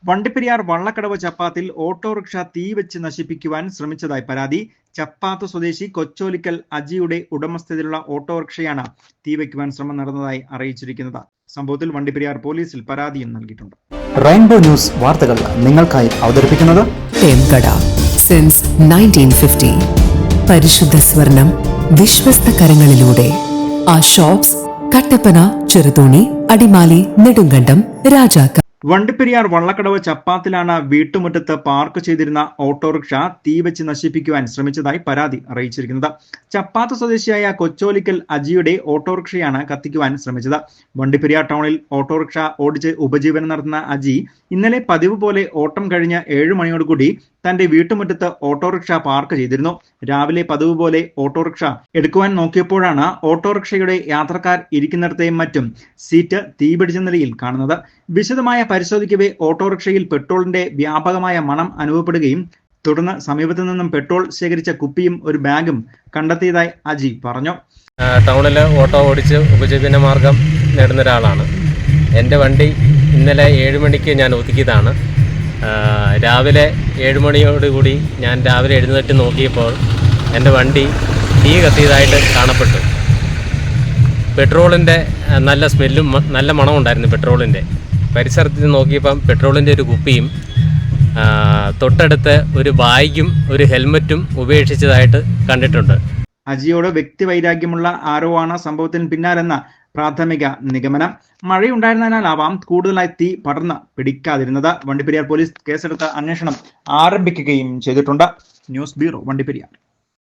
Vandiperiyar Vallakkadavu ചപ്പാത്തിൽ autorickshaw തീവെച്ച് നശിപ്പിക്കുവാൻ ശ്രമിച്ചതായി പരാതി. ചപ്പാത്ത് സ്വദേശി കൊച്ചോലിക്കൽ അജിയുടെ ഉടമസ്ഥതയിലുള്ള ഓട്ടോറിക്ഷയാണ് തീവെക്കുവാൻ ശ്രമം നടന്നതായി അറിയിച്ചിരിക്കുന്നത്. സംഭവത്തിൽ വണ്ടിപ്പെരിയാർ പോലീസിൽ പരാതിയും നൽകിയിട്ടുണ്ട്. റെയിൻബോ ന്യൂസ് വാർത്തകൾ നിങ്ങൾക്കായി അവതരിപ്പിക്കുന്നത് തേംകട സിൻസ് 1950. പരിശുദ്ധ സ്വർണം വിശ്വസ്ത കരങ്ങളിലൂടെ. ആ ഷോപ്സ് കട്ടപ്പന, ചെറുതോണി, അടിമാലി, നെടുങ്കണ്ടം, രാജാക്ക. വണ്ടിപ്പെരിയാർ വള്ളക്കടവ് ചപ്പാത്തിലാണ് വീട്ടുമുറ്റത്ത് പാർക്ക് ചെയ്തിരുന്ന ഓട്ടോറിക്ഷ തീവെച്ച് നശിപ്പിക്കുവാൻ ശ്രമിച്ചതായി പരാതി അറിയിച്ചിരിക്കുന്നത്. ചപ്പാത്ത് സ്വദേശിയായ കൊച്ചോലിക്കൽ അജിയുടെ ഓട്ടോറിക്ഷയാണ് കത്തിക്കുവാൻ ശ്രമിച്ചത്. വണ്ടിപ്പെരിയാർ ടൗണിൽ ഓട്ടോറിക്ഷ ഓടിച്ച് ഉപജീവനം നടത്തുന്ന അജി ഇന്നലെ പതിവ് പോലെ ഓട്ടം കഴിഞ്ഞ് 7 മണിയോടുകൂടി തന്റെ വീട്ടുമുറ്റത്ത് ഓട്ടോറിക്ഷ പാർക്ക് ചെയ്തിരുന്നു. രാവിലെ പതിവ് പോലെ ഓട്ടോറിക്ഷ എടുക്കുവാൻ നോക്കിയപ്പോഴാണ് ഓട്ടോറിക്ഷയുടെ യാത്രക്കാർ ഇരിക്കുന്നിടത്തെയും മറ്റും സീറ്റ് തീപിടിച്ച നിലയിൽ കാണുന്നത്. വിശദമായ പരിശോധിക്കവേ ഓട്ടോറിക്ഷയിൽ പെട്രോളിന്റെ വ്യാപകമായ മണം അനുഭവപ്പെടുകയും തുടർന്ന് സമീപത്തു നിന്നും പെട്രോൾ ശേഖരിച്ച കുപ്പിയും ഒരു ബാഗും കണ്ടെത്തിയതായി അജി പറഞ്ഞു. ടൗണിൽ ഓട്ടോ ഓടിച്ച് ഉപജീവന മാർഗം നേടുന്ന ഒരാളാണ്. എൻ്റെ വണ്ടി ഇന്നലെ 7 മണിക്ക് ഞാൻ ഒതുക്കിയതാണ്. രാവിലെ 7 മണിയോടുകൂടി ഞാൻ രാവിലെ എഴുന്നേറ്റ് നോക്കിയപ്പോൾ എൻ്റെ വണ്ടി തീ കത്തിയതായിട്ട് കാണപ്പെട്ടു. പെട്രോളിൻ്റെ നല്ല സ്മെല്ലും നല്ല മണവും ഉണ്ടായിരുന്നു. പെട്രോളിൻ്റെ പരിസരത്ത് നോക്കിയപ്പം പെട്രോളിൻ്റെ ഒരു കുപ്പിയും തൊട്ടടുത്ത് ഒരു ബാഗും ഒരു ഹെൽമറ്റും ഉപേക്ഷിച്ചതായിട്ട് കണ്ടിട്ടുണ്ട്. അജിയോട് വ്യക്തിവൈരാഗ്യമുള്ള ആരോ ആണ് സംഭവത്തിന് പിന്നാലെന്ന പ്രാഥമിക നിഗമനം. മഴയുണ്ടായിരുന്നതിനാലാവാം കൂടുതലായി തീ പടർന്ന് പിടിക്കാതിരുന്നത്. വണ്ടിപ്പെരിയാർ പോലീസ് കേസെടുത്ത് അന്വേഷണം ആരംഭിക്കുകയും ചെയ്തിട്ടുണ്ട്. News bureau, Vandiperiyar.